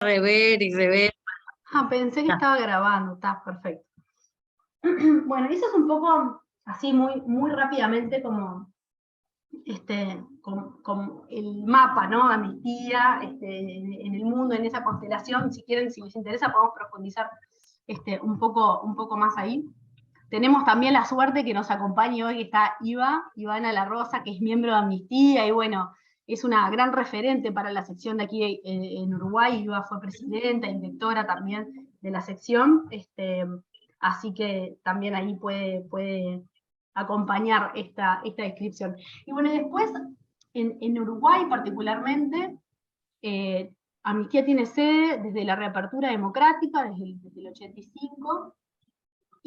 Rever y rever. Ah, pensé que estaba grabando, está perfecto. Bueno, eso es un poco así muy rápidamente como el mapa, ¿no? Amnistía en el mundo, en esa constelación. Si quieren, si les interesa, podemos profundizar un poco más ahí. Tenemos también la suerte que nos acompañe hoy, que está Ivana La Rosa, que es miembro de Amnistía, y bueno, es una gran referente para la sección de aquí en Uruguay. Iva fue presidenta, directora también de la sección, así que también ahí puede acompañar esta descripción. Y bueno, después, en Uruguay particularmente, Amnistía tiene sede desde la reapertura democrática, desde el 85,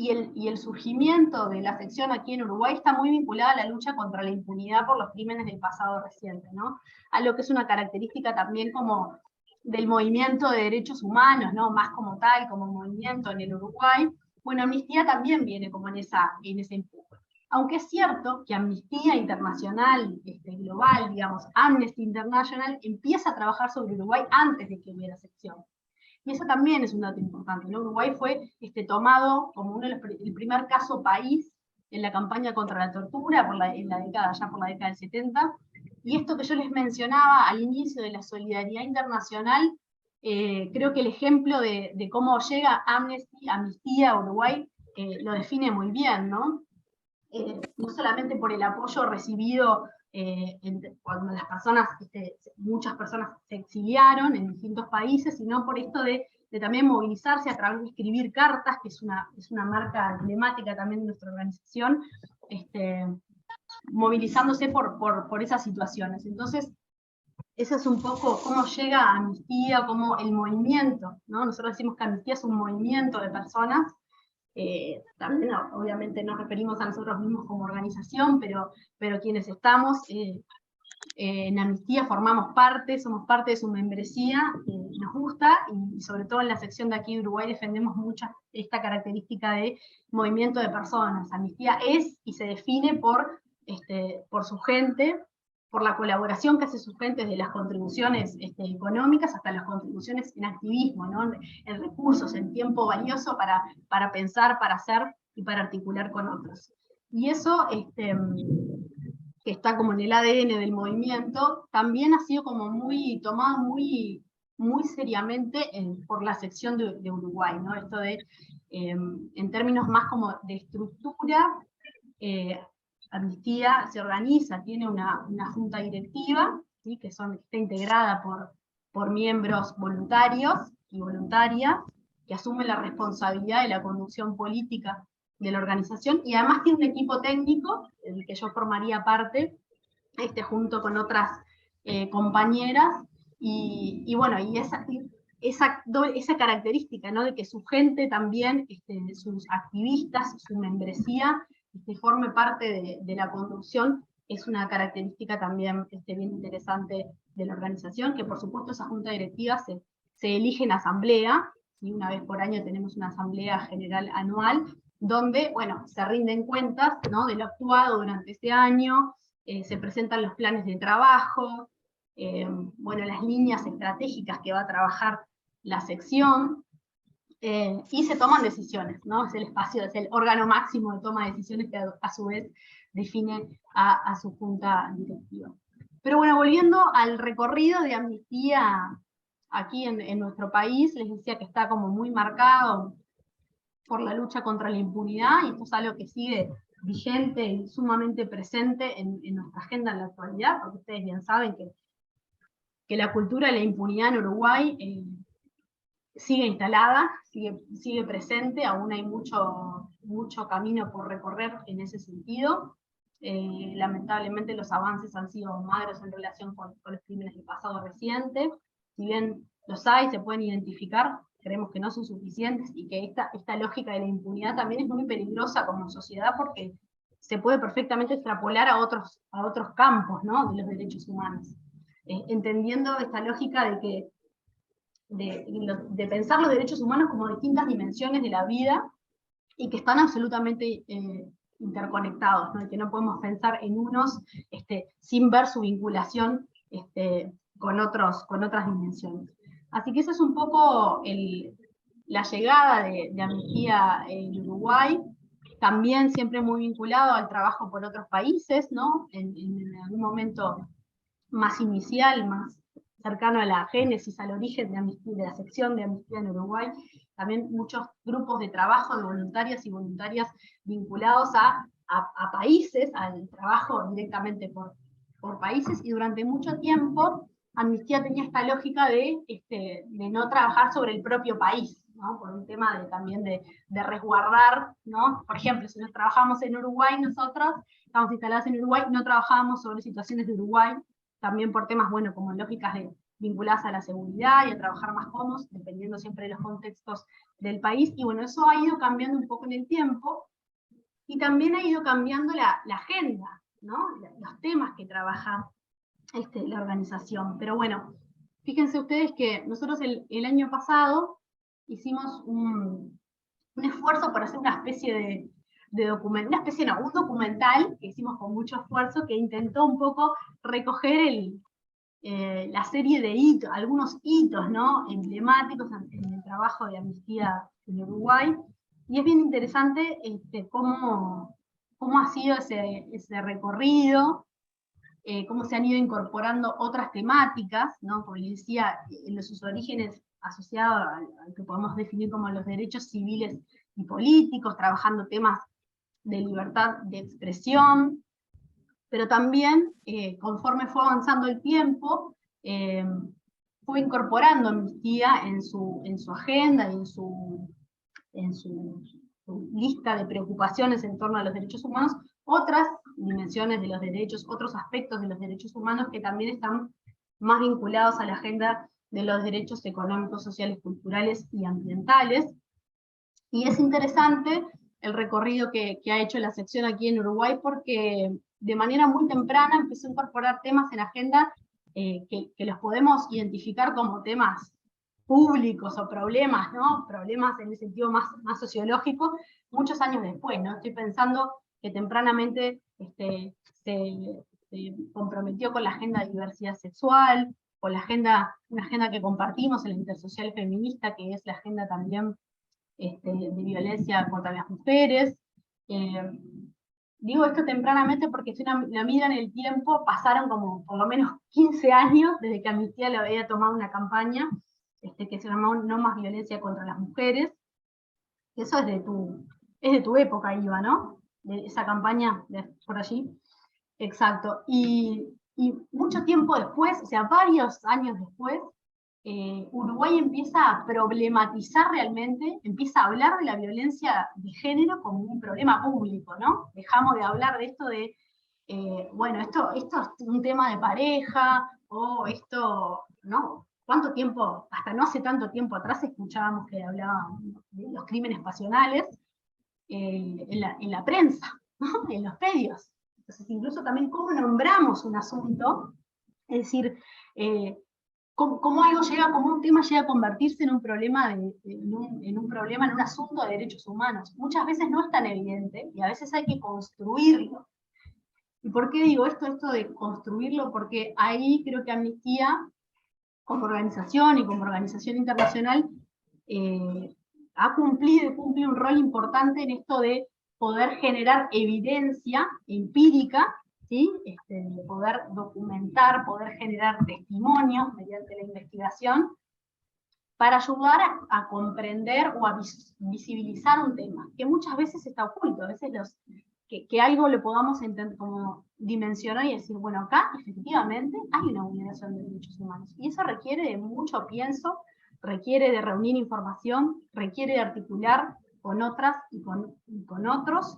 y el surgimiento de la sección aquí en Uruguay está muy vinculada a la lucha contra la impunidad por los crímenes del pasado reciente, ¿no? Algo que es una característica también como del movimiento de derechos humanos, ¿no? Más como tal, como movimiento en el Uruguay. Bueno, Amnistía también viene como en ese empuje. Aunque es cierto que Amnistía Internacional, global, digamos, Amnesty International, empieza a trabajar sobre Uruguay antes de que hubiera sección. Y eso también es un dato importante, ¿no? Uruguay fue tomado como el primer caso país en la campaña contra la tortura por la década del 70. Y esto que yo les mencionaba al inicio de la solidaridad internacional, creo que el ejemplo de cómo llega Amnistía a Uruguay lo define muy bien, ¿no? No solamente por el apoyo recibido cuando muchas personas se exiliaron en distintos países, sino por esto de también movilizarse a través de escribir cartas, que es una marca emblemática también de nuestra organización, movilizándose por esas situaciones. Entonces, eso es un poco cómo llega a Amnistía, cómo el movimiento, ¿no? Nosotros decimos que Amnistía es un movimiento de personas. También obviamente nos referimos a nosotros mismos como organización, pero quienes estamos en Amnistía formamos parte, somos parte de su membresía, nos gusta, y sobre todo en la sección de aquí de Uruguay defendemos mucho esta característica de movimiento de personas. Amnistía es y se define por su gente, por la colaboración que hace su gente, desde las contribuciones económicas hasta las contribuciones en activismo, ¿no? En recursos, en tiempo valioso para pensar, para hacer y para articular con otros. Y eso, que está como en el ADN del movimiento, también ha sido como tomado muy seriamente por la sección de Uruguay, ¿no? Esto de, en términos más como de estructura, Amnistía se organiza, tiene una junta directiva, ¿sí? Que está integrada por miembros voluntarios y voluntarias, que asumen la responsabilidad de la conducción política de la organización, y además tiene un equipo técnico, del que yo formaría parte, junto con otras compañeras, y bueno, y esa característica, ¿no? De que su gente también, sus activistas, su membresía, forme parte de la conducción, es una característica también bien interesante de la organización, que por supuesto esa junta directiva se elige en asamblea, y una vez por año tenemos una asamblea general anual, donde, bueno, se rinden cuentas, ¿no? De lo actuado durante este año, se presentan los planes de trabajo, bueno, las líneas estratégicas que va a trabajar la sección, y se toman decisiones, ¿no? Es el espacio, es el órgano máximo de toma de decisiones que a su vez define a su junta directiva. Pero bueno, volviendo al recorrido de Amnistía aquí en nuestro país, les decía que está como muy marcado por la lucha contra la impunidad, y esto es algo que sigue vigente y sumamente presente en nuestra agenda en la actualidad, porque ustedes bien saben que la cultura de la impunidad en Uruguay sigue instalada, sigue presente, aún hay mucho camino por recorrer en ese sentido. Lamentablemente los avances han sido magros en relación con los crímenes del pasado reciente. Si bien los hay, se pueden identificar, creemos que no son suficientes, y que esta lógica de la impunidad también es muy peligrosa como sociedad, porque se puede perfectamente extrapolar a otros campos, ¿no? De los derechos humanos. Entendiendo esta lógica de pensar los derechos humanos como distintas dimensiones de la vida, y que están absolutamente interconectados, ¿no? Y que no podemos pensar en unos sin ver su vinculación con otras dimensiones. Así que eso es un poco la llegada de Amnistía en Uruguay, también siempre muy vinculado al trabajo por otros países, ¿no? En algún momento más inicial, más cercano a la génesis, al origen de la sección de Amnistía en Uruguay, también muchos grupos de trabajo de voluntarias y voluntarias vinculados a países, al trabajo directamente por países, y durante mucho tiempo Amnistía tenía esta lógica de no trabajar sobre el propio país, ¿no? Por un tema también de resguardar, ¿no? Por ejemplo, si nos trabajamos en Uruguay, nosotros estamos instalados en Uruguay, no trabajábamos sobre situaciones de Uruguay, también por temas, bueno, como lógicas vinculadas a la seguridad y a trabajar más cómodos, dependiendo siempre de los contextos del país, y bueno, eso ha ido cambiando un poco en el tiempo, y también ha ido cambiando la agenda, ¿no? Los temas que trabaja la organización. Pero bueno, fíjense ustedes que nosotros el año pasado hicimos un esfuerzo por hacer una especie de documento, una especie no, un documental que hicimos con mucho esfuerzo que intentó un poco recoger la serie de hitos, algunos hitos, ¿no? Emblemáticos en el trabajo de Amnistía en Uruguay, y es bien interesante cómo ha sido ese recorrido, cómo se han ido incorporando otras temáticas, ¿no? Como les decía, en sus orígenes asociados al que podemos definir como los derechos civiles y políticos, trabajando temas de libertad de expresión, pero también, conforme fue avanzando el tiempo, fue incorporando Amnistía en su agenda y en su lista de preocupaciones en torno a los derechos humanos, otras dimensiones de los derechos, otros aspectos de los derechos humanos que también están más vinculados a la agenda de los derechos económicos, sociales, culturales y ambientales. Y es interesante el recorrido que ha hecho la sección aquí en Uruguay, porque de manera muy temprana empezó a incorporar temas en la agenda que los podemos identificar como temas públicos o problemas, ¿no? Problemas en el sentido más sociológico, muchos años después, ¿no? Estoy pensando que tempranamente se comprometió con la agenda de diversidad sexual, con una agenda que compartimos en la Intersocial Feminista, que es la agenda también de violencia contra las mujeres. Digo esto tempranamente porque si la mira en el tiempo, pasaron como por lo menos 15 años desde que Amnistía le había tomado una campaña que se llamó No Más Violencia contra las Mujeres. Eso es de tu época, Iva, ¿no? De esa campaña por allí. Exacto. Y mucho tiempo después, o sea, varios años después, Uruguay empieza a problematizar realmente, empieza a hablar de la violencia de género como un problema público, ¿no? Dejamos de hablar de esto bueno, esto es un tema de pareja, o esto, ¿no? ¿Cuánto tiempo, hasta no hace tanto tiempo atrás escuchábamos que hablaban de los crímenes pasionales en la prensa, ¿no? En los medios? Entonces, incluso también cómo nombramos un asunto, es decir, cómo algo llega, como un tema llega a convertirse en un problema, en un asunto de derechos humanos. Muchas veces no es tan evidente, y a veces hay que construirlo. ¿Y por qué digo esto de construirlo? Porque ahí creo que Amnistía, como organización y como organización internacional, ha cumplido y cumple un rol importante en esto de poder generar evidencia empírica, ¿sí? De poder documentar, poder generar testimonios mediante la investigación, para ayudar a comprender o a visibilizar un tema, que muchas veces está oculto, a veces que algo lo podamos como dimensionar y decir, bueno, acá efectivamente hay una vulneración de derechos humanos, y eso requiere de mucho pienso, requiere de reunir información, requiere de articular con otras y con otros,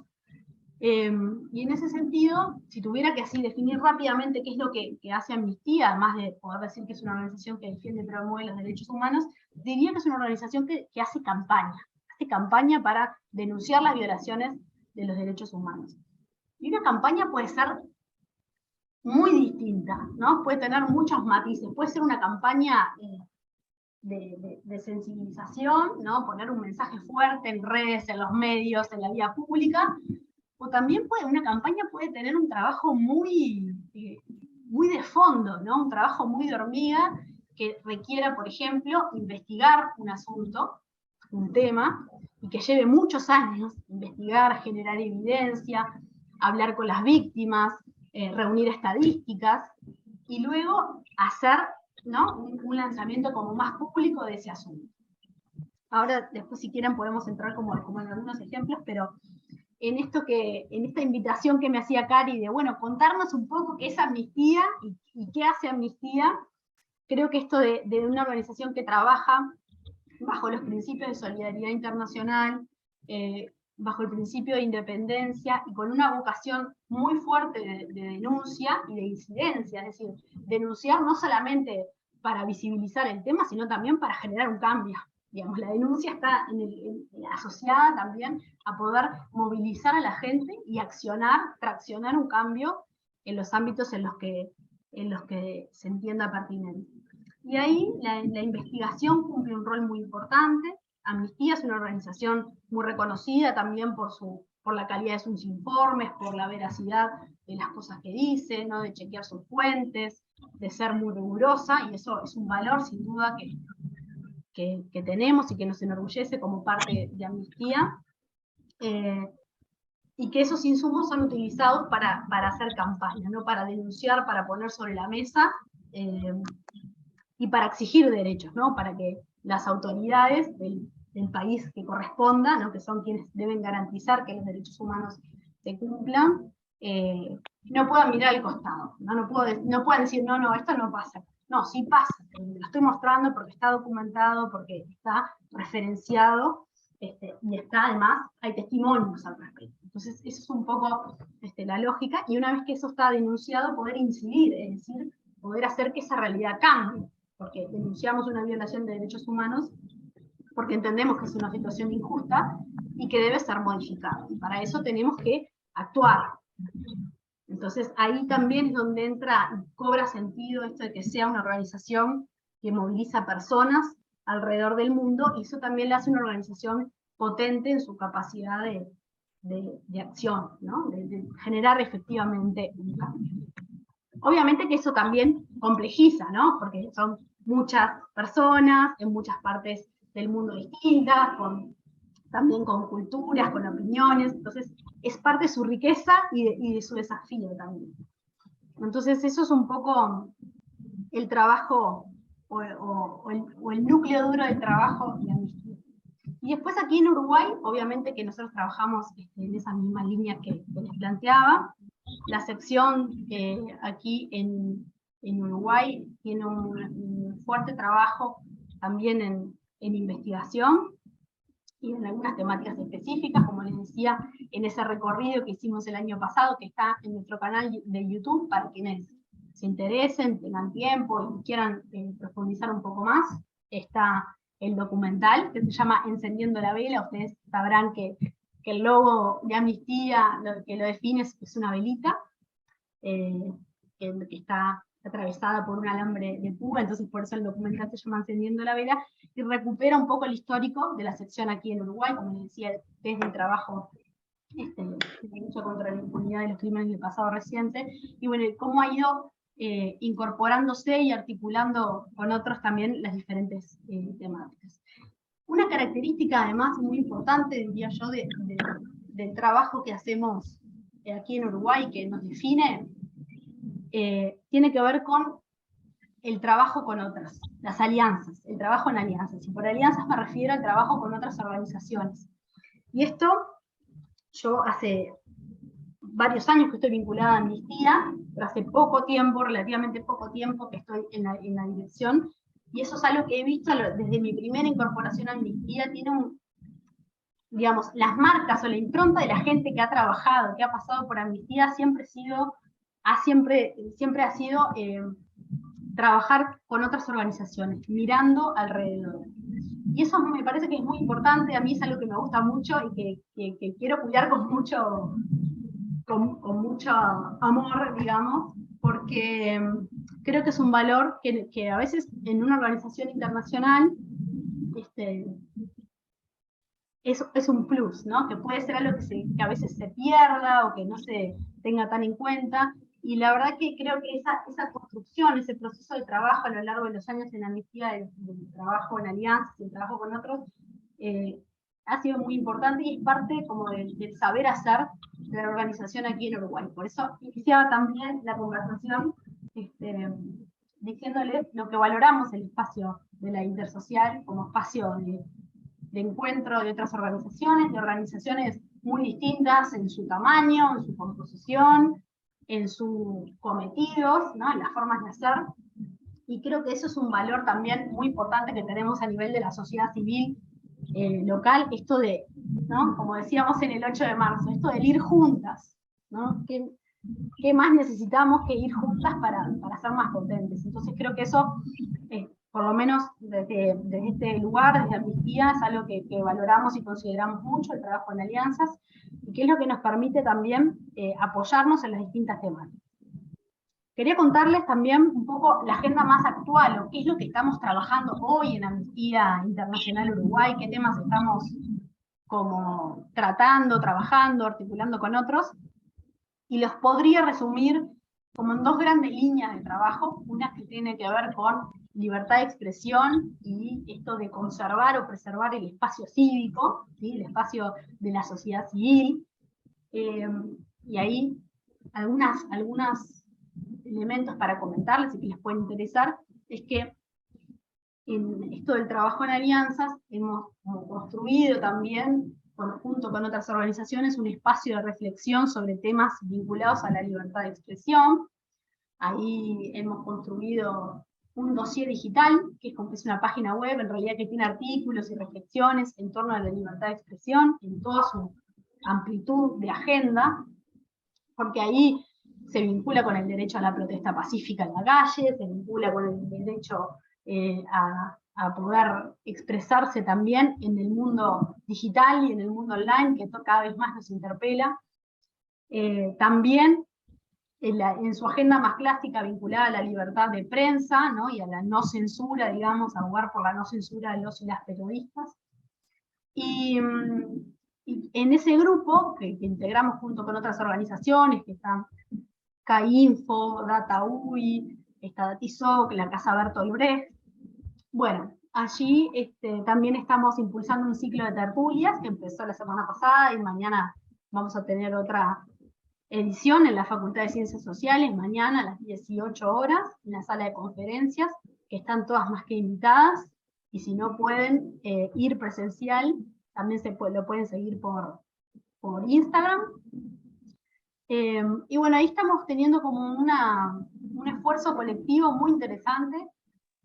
y en ese sentido, si tuviera que así definir rápidamente qué es lo que hace Amnistía, además de poder decir que es una organización que defiende y promueve los derechos humanos, diría que es una organización que hace campaña para denunciar las violaciones de los derechos humanos. Y una campaña puede ser muy distinta, ¿no? Puede tener muchos matices, puede ser una campaña de sensibilización, ¿no? Poner un mensaje fuerte en redes, en los medios, en la vía pública, o también una campaña puede tener un trabajo muy de fondo, ¿no? Un trabajo muy de hormiga, que requiera, por ejemplo, investigar un asunto, un tema, y que lleve muchos años investigar, generar evidencia, hablar con las víctimas, reunir estadísticas, y luego hacer, ¿no?, un lanzamiento como más público de ese asunto. Ahora, después, si quieren, podemos entrar como en algunos ejemplos, pero en esta invitación que me hacía Cari de, bueno, contarnos un poco qué es Amnistía y qué hace Amnistía, creo que esto de una organización que trabaja bajo los principios de solidaridad internacional, bajo el principio de independencia y con una vocación muy fuerte de denuncia y de incidencia, es decir, denunciar no solamente para visibilizar el tema, sino también para generar un cambio. Digamos, la denuncia está asociada también a poder movilizar a la gente y traccionar un cambio en los ámbitos en los que se entienda pertinente. Y ahí la investigación cumple un rol muy importante. Amnistía es una organización muy reconocida también por la calidad de sus informes, por la veracidad de las cosas que dice, ¿no?, de chequear sus fuentes, de ser muy rigurosa, y eso es un valor sin duda que tenemos y que nos enorgullece como parte de Amnistía. Y que esos insumos son utilizados para hacer campaña, ¿no?, para denunciar, para poner sobre la mesa, y para exigir derechos, ¿no?, para que las autoridades del país que corresponda, ¿no?, que son quienes deben garantizar que los derechos humanos se cumplan, no puedan mirar al costado, no puedan decir, no, esto no pasa. No, sí pasa, lo estoy mostrando porque está documentado, porque está referenciado, y está, además, hay testimonios al respecto. Entonces, eso es un poco la lógica, y una vez que eso está denunciado, poder incidir, es decir, poder hacer que esa realidad cambie, porque denunciamos una violación de derechos humanos porque entendemos que es una situación injusta y que debe ser modificada. Y para eso tenemos que actuar. Entonces, ahí también es donde entra y cobra sentido esto de que sea una organización que moviliza personas alrededor del mundo, y eso también le hace una organización potente en su capacidad de acción, ¿no?, de generar efectivamente un cambio. Obviamente que eso también complejiza, ¿no?, porque son muchas personas en muchas partes del mundo distintas, también con culturas, con opiniones, entonces es parte de su riqueza y de su desafío también. Entonces eso es un poco el trabajo o el núcleo duro del trabajo de Amnistía. Y después aquí en Uruguay, obviamente que nosotros trabajamos en esa misma línea que les planteaba. La sección aquí en Uruguay tiene un fuerte trabajo también en investigación y en algunas temáticas específicas, como les decía, en ese recorrido que hicimos el año pasado, que está en nuestro canal de YouTube, para quienes se interesen, tengan tiempo y quieran profundizar un poco más, está el documental, que se llama Encendiendo la Vela. Ustedes sabrán que el logo de Amnistía, lo que lo define es una velita, que está atravesada por un alambre de púa, entonces por eso el documental se llama Encendiendo la Vela, y recupera un poco el histórico de la sección aquí en Uruguay, como les decía, desde el trabajo de lucha contra la impunidad de los crímenes del pasado reciente, y bueno, cómo ha ido incorporándose y articulando con otros también las diferentes temáticas. Una característica además muy importante, diría yo, del trabajo que hacemos aquí en Uruguay, que nos define, tiene que ver con el trabajo con otras, las alianzas, el trabajo en alianzas. Y por alianzas me refiero al trabajo con otras organizaciones. Y esto, yo hace varios años que estoy vinculada a Amnistía, pero hace poco tiempo, relativamente poco tiempo, que estoy en la dirección, y eso es algo que he visto desde mi primera incorporación a Amnistía. Tiene digamos, las marcas o la impronta de la gente que ha trabajado, que ha pasado por Amnistía, siempre ha sido trabajar con otras organizaciones, mirando alrededor. Y eso me parece que es muy importante, a mí es algo que me gusta mucho y que quiero cuidar con mucho amor, digamos, porque creo que es un valor que a veces en una organización internacional es un plus, ¿no?, que puede ser algo que a veces se pierda o que no se tenga tan en cuenta, Y la verdad que creo que esa construcción, ese proceso de trabajo a lo largo de los años en Amnistía, del trabajo en alianzas, el trabajo con otros, ha sido muy importante y es parte como del saber hacer de la organización aquí en Uruguay. Por eso iniciaba también la conversación diciéndoles lo que valoramos el espacio de la intersocial como espacio de encuentro de otras organizaciones, de organizaciones muy distintas en su tamaño, en su composición, en sus cometidos, ¿no? En las formas de hacer. Y creo que eso es un valor también muy importante que tenemos a nivel de la sociedad civil local, esto de, ¿no? Como decíamos en el 8 de marzo, esto del ir juntas, ¿no? ¿Qué más necesitamos que ir juntas para ser más potentes? Entonces creo que eso, por lo menos desde este lugar, desde Amnistía, es algo que valoramos y consideramos mucho, el trabajo en alianzas, y que es lo que nos permite también apoyarnos en las distintas temáticas. Quería contarles también un poco la agenda más actual, o qué es lo que estamos trabajando hoy en Amnistía Internacional Uruguay, qué temas estamos como tratando, trabajando, articulando con otros, y los podría resumir como en dos grandes líneas de trabajo, una que tiene que ver con libertad de expresión y esto de conservar o preservar el espacio cívico, ¿sí? El espacio de la sociedad civil, y ahí algunos elementos para comentarles y que les puede interesar, es que en esto del trabajo en alianzas hemos construido también, junto con otras organizaciones, un espacio de reflexión sobre temas vinculados a la libertad de expresión. Ahí hemos construido un dossier digital, que es una página web, en realidad que tiene artículos y reflexiones en torno a la libertad de expresión, en toda su amplitud de agenda, porque ahí se vincula con el derecho a la protesta pacífica en la calle, se vincula con el derecho a poder expresarse también en el mundo digital y en el mundo online, que cada vez más nos interpela. También en su agenda más clásica vinculada a la libertad de prensa, ¿no? Y a la no censura, digamos, a abogar por la no censura de los y las periodistas. Y en ese grupo, que integramos junto con otras organizaciones, que están CAINFO, DataUI, está Datisoc, la Casa Bertolt Brecht. Bueno, allí también estamos impulsando un ciclo de tertulias que empezó la semana pasada y mañana vamos a tener otra edición en la Facultad de Ciencias Sociales, mañana a las 18 horas, en la sala de conferencias, que están todas más que invitadas, y si no pueden ir presencial, también lo pueden seguir por Instagram. Y bueno, ahí estamos teniendo como un esfuerzo colectivo muy interesante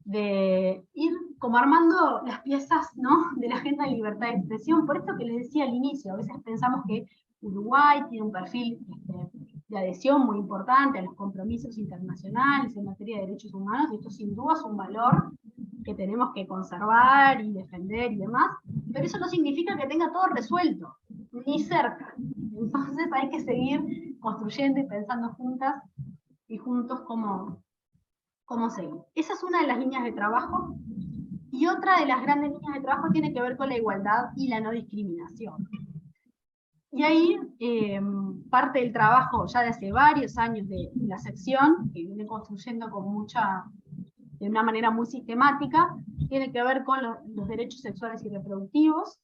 de ir como armando las piezas, ¿no? De la agenda de libertad de expresión. Por esto que les decía al inicio, a veces pensamos que Uruguay tiene un perfil de adhesión muy importante a los compromisos internacionales en materia de derechos humanos, y esto sin duda es un valor que tenemos que conservar y defender y demás, pero eso no significa que tenga todo resuelto, ni cerca. Entonces hay que seguir construyendo y pensando juntas y juntos cómo seguir. Esa es una de las líneas de trabajo, y otra de las grandes líneas de trabajo tiene que ver con la igualdad y la no discriminación. Y ahí parte del trabajo ya de hace varios años de la sección, que viene construyendo de una manera muy sistemática, tiene que ver con los derechos sexuales y reproductivos.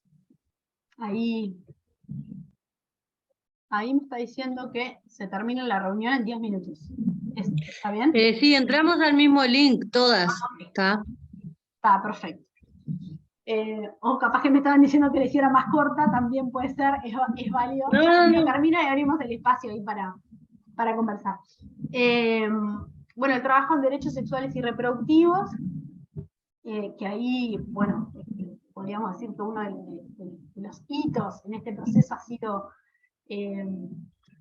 Ahí me está diciendo que se termina la reunión en 10 minutos. ¿Está bien? Sí, entramos al mismo link, todas. Está perfecto. O capaz que me estaban diciendo que la hiciera más corta, también puede ser, es válido. No. Termina y abrimos el espacio ahí para conversar. Bueno, el trabajo en derechos sexuales y reproductivos, que ahí, bueno, podríamos decir que uno de los hitos en este proceso ha sido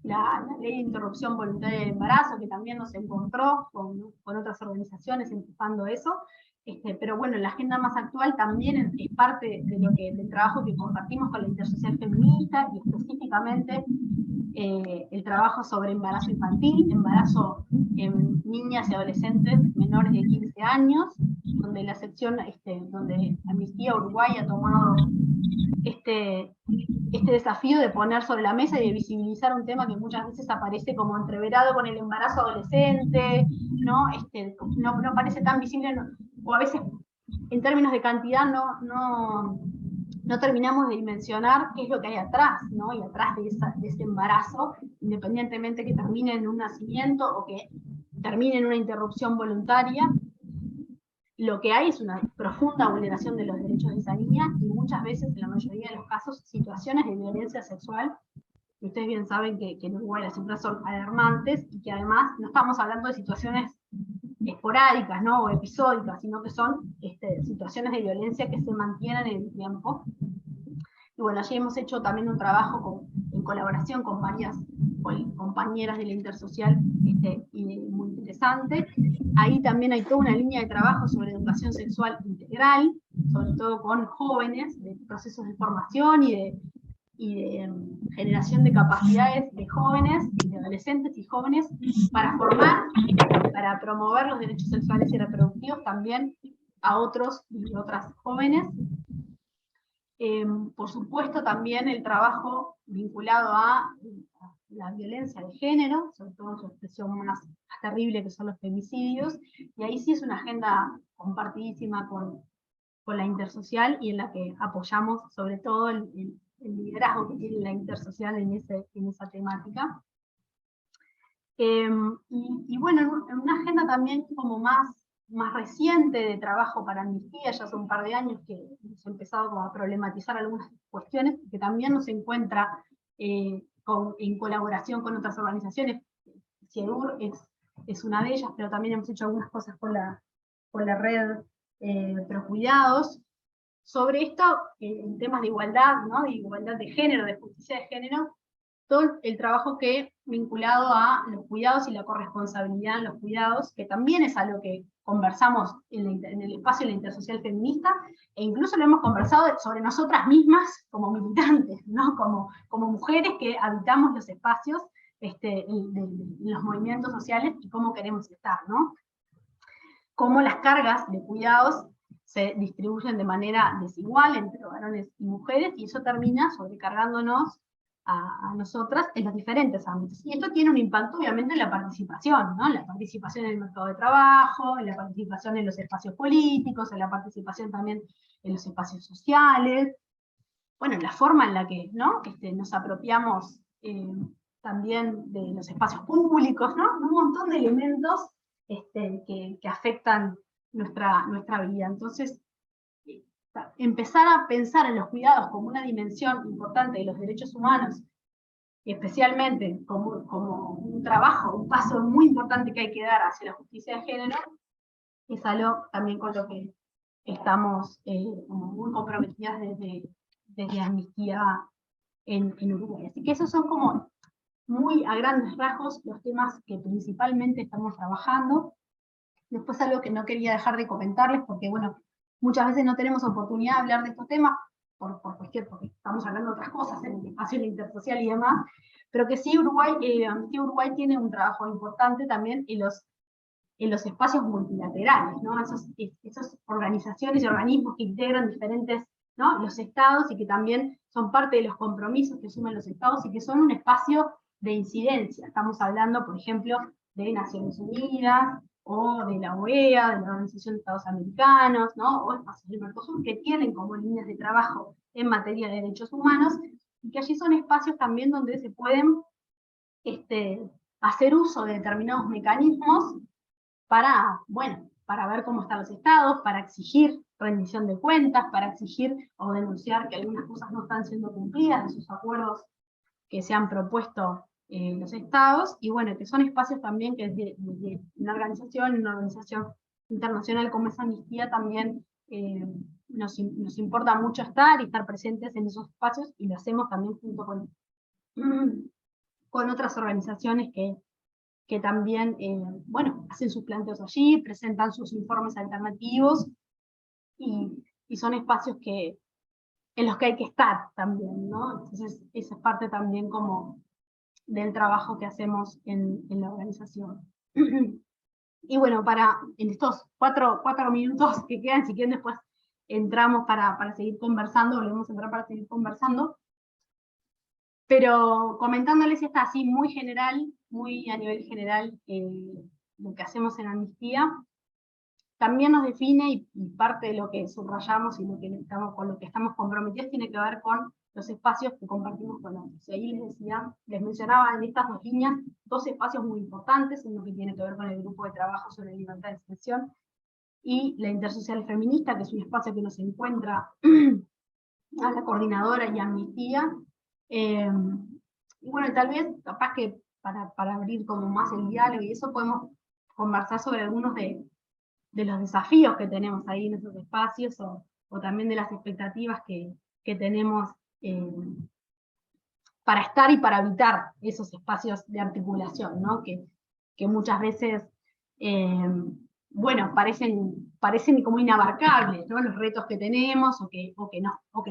la ley de interrupción voluntaria del embarazo, que también nos encontró con otras organizaciones empujando eso. Pero bueno, la agenda más actual también es parte del trabajo que compartimos con la Intersocial Feminista, y específicamente el trabajo sobre embarazo infantil, embarazo en niñas y adolescentes menores de 15 años, donde la sección, donde Amnistía Uruguay ha tomado este desafío de poner sobre la mesa y de visibilizar un tema que muchas veces aparece como entreverado con el embarazo adolescente, ¿no? No parece tan visible, o a veces en términos de cantidad no terminamos de dimensionar qué es lo que hay atrás, ¿no? Y atrás de ese embarazo, independientemente que termine en un nacimiento o que termine en una interrupción voluntaria, lo que hay es una profunda vulneración de los derechos de esa niña y muchas veces, en la mayoría de los casos, situaciones de violencia sexual. Y ustedes bien saben que en Uruguay las cifras son alarmantes y que además no estamos hablando de situaciones esporádicas, ¿no? O episódicas, sino que son situaciones de violencia que se mantienen en el tiempo. Y bueno, allí hemos hecho también un trabajo en colaboración con varias compañeras de la Intersocial y muy interesante. Ahí también hay toda una línea de trabajo sobre educación sexual integral, sobre todo con jóvenes, de procesos de formación y de generación de capacidades de jóvenes, de adolescentes y jóvenes, para formar, para promover los derechos sexuales y reproductivos también a otros y otras jóvenes. Por supuesto también el trabajo vinculado a la violencia de género, sobre todo en su expresión más terrible que son los femicidios, y ahí sí es una agenda compartidísima con la Intersocial y en la que apoyamos sobre todo el liderazgo que tiene la Intersocial en esa temática. Y bueno, en una agenda también como más reciente de trabajo para Amnistía, ya hace un par de años que hemos empezado como a problematizar algunas cuestiones, que también nos encuentra en colaboración con otras organizaciones. CIEDUR es una de ellas, pero también hemos hecho algunas cosas con la red Procuidados, sobre esto, en temas de igualdad, ¿no? De igualdad de género, de justicia de género, todo el trabajo que vinculado a los cuidados y la corresponsabilidad en los cuidados, que también es algo que conversamos en el espacio de la Intersocial Feminista, e incluso lo hemos conversado sobre nosotras mismas como militantes, ¿no? Como mujeres que habitamos los espacios de los movimientos sociales y cómo queremos estar, ¿no? Cómo las cargas de cuidados se distribuyen de manera desigual entre varones y mujeres, y eso termina sobrecargándonos a nosotras en los diferentes ámbitos. Y esto tiene un impacto obviamente en la participación, ¿no? En la participación en el mercado de trabajo, en la participación en los espacios políticos, en la participación también en los espacios sociales, bueno, en la forma en la que, ¿no? Nos apropiamos también de los espacios públicos, ¿no? Un montón de elementos que afectan nuestra vida. Entonces, empezar a pensar en los cuidados como una dimensión importante de los derechos humanos, y especialmente como un trabajo, un paso muy importante que hay que dar hacia la justicia de género, es algo también con lo que estamos como muy comprometidas desde Amnistía en Uruguay. Así que esos son como muy a grandes rasgos los temas que principalmente estamos trabajando. Después algo que no quería dejar de comentarles, porque bueno, muchas veces no tenemos oportunidad de hablar de estos temas, porque estamos hablando de otras cosas en el espacio de la Intersocial y demás, pero que sí Amnistía Uruguay tiene un trabajo importante también en los espacios multilaterales, ¿no? Esas organizaciones y organismos que integran diferentes, ¿no? Los estados y que también son parte de los compromisos que asumen los estados y que son un espacio de incidencia. Estamos hablando, por ejemplo, de Naciones Unidas, o de la OEA, de la Organización de Estados Americanos, ¿no? O espacios del Mercosur, que tienen como líneas de trabajo en materia de derechos humanos, y que allí son espacios también donde se pueden hacer uso de determinados mecanismos para ver cómo están los estados, para exigir rendición de cuentas, para exigir o denunciar que algunas cosas no están siendo cumplidas de sus acuerdos que se han propuesto los estados, y bueno, que son espacios también que desde una organización internacional como es Amnistía también nos importa mucho estar y estar presentes en esos espacios, y lo hacemos también junto con otras organizaciones que también, bueno, hacen sus planteos allí, presentan sus informes alternativos, y son espacios en los que hay que estar también, ¿no? Entonces, esa es parte también como del trabajo que hacemos en la organización. Y bueno, en estos cuatro minutos que quedan, si quieren después entramos para seguir conversando, volvemos a entrar para seguir conversando, Pero comentándoles esta así muy general, muy a nivel general, lo que hacemos en Amnistía, también nos define, y parte de lo que subrayamos y con lo que estamos comprometidos tiene que ver con los espacios que compartimos con otros. Y ahí les mencionaba en estas dos líneas, dos espacios muy importantes, uno que tiene que ver con el grupo de trabajo sobre libertad de expresión, y la intersocial feminista, que es un espacio que nos encuentra a la coordinadora y Amnistía. Y bueno, tal vez, capaz que para abrir como más el diálogo y eso, podemos conversar sobre algunos de los desafíos que tenemos ahí en esos espacios, o también de las expectativas que tenemos para estar y para habitar esos espacios de articulación, ¿no? que muchas veces, bueno, parecen como inabarcables, ¿no? Los retos que tenemos, o que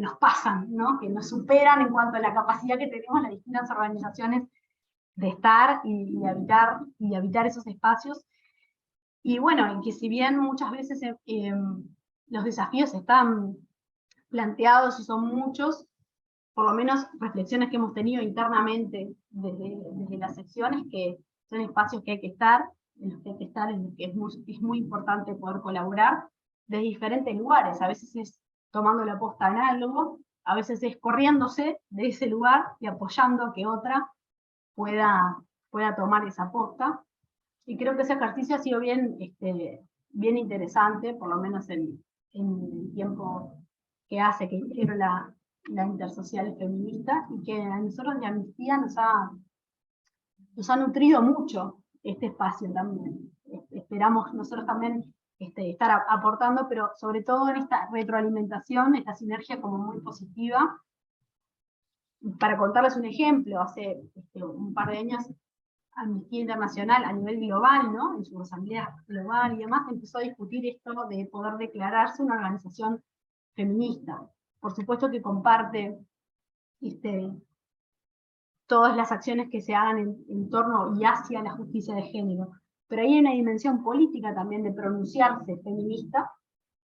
nos pasan, ¿no? Que nos superan en cuanto a la capacidad que tenemos las distintas organizaciones de estar y habitar esos espacios. Y bueno, que si bien muchas veces los desafíos están planteados y son muchos, por lo menos reflexiones que hemos tenido internamente desde las secciones, que son espacios que hay que estar, en los que hay que estar, en los que es muy importante poder colaborar de diferentes lugares. A veces es tomando la posta análogo, a veces es corriéndose de ese lugar y apoyando a que otra pueda tomar esa posta. Y creo que ese ejercicio ha sido bien interesante, por lo menos en el tiempo que hace que quiero la intersocial feminista, y que a nosotros de Amnistía nos ha nutrido mucho este espacio también. Esperamos nosotros también estar aportando, pero sobre todo en esta retroalimentación, esta sinergia como muy positiva. Para contarles un ejemplo, hace un par de años Amnistía Internacional a nivel global, ¿no? En su asamblea global y demás, empezó a discutir esto de poder declararse una organización feminista. Por supuesto que comparte todas las acciones que se hagan en torno y hacia la justicia de género, pero hay una dimensión política también de pronunciarse feminista,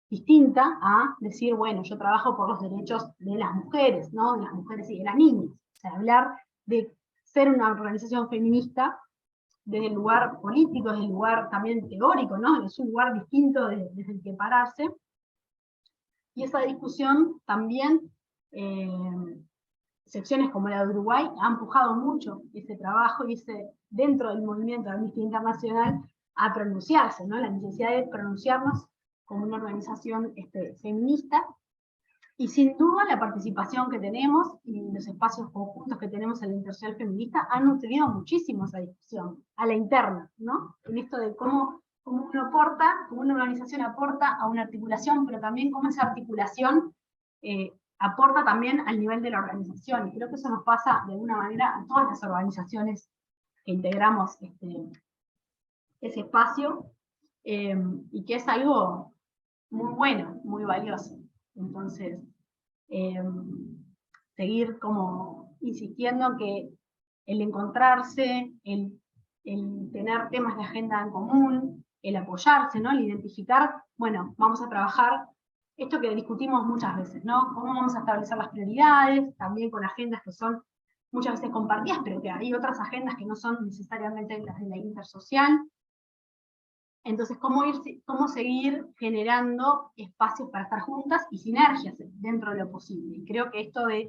distinta a decir, bueno, yo trabajo por los derechos de las mujeres, ¿no? De las mujeres y de las niñas. O sea, hablar de ser una organización feminista desde el lugar político, desde el lugar también teórico, ¿no? Es un lugar distinto desde el que pararse. Y esa discusión también, secciones como la de Uruguay, han empujado mucho ese trabajo y dentro del movimiento de Amnistía Internacional, a pronunciarse, ¿no? La necesidad de pronunciarnos como una organización feminista. Y sin duda la participación que tenemos y los espacios conjuntos que tenemos en la intersocial feminista han nutrido muchísimo esa discusión, a la interna, ¿no? En esto de cómo uno aporta, cómo una organización aporta a una articulación, pero también cómo esa articulación aporta también al nivel de la organización. Y creo que eso nos pasa de alguna manera a todas las organizaciones que integramos ese espacio, y que es algo muy bueno, muy valioso. Entonces, seguir como insistiendo en que el encontrarse, el tener temas de agenda en común, el apoyarse, ¿no? El identificar, bueno, vamos a trabajar esto que discutimos muchas veces, ¿no? Cómo vamos a establecer las prioridades, también con agendas que son muchas veces compartidas, pero que hay otras agendas que no son necesariamente las de la intersocial. Entonces, cómo seguir generando espacios para estar juntas y sinergias dentro de lo posible. Y creo que esto de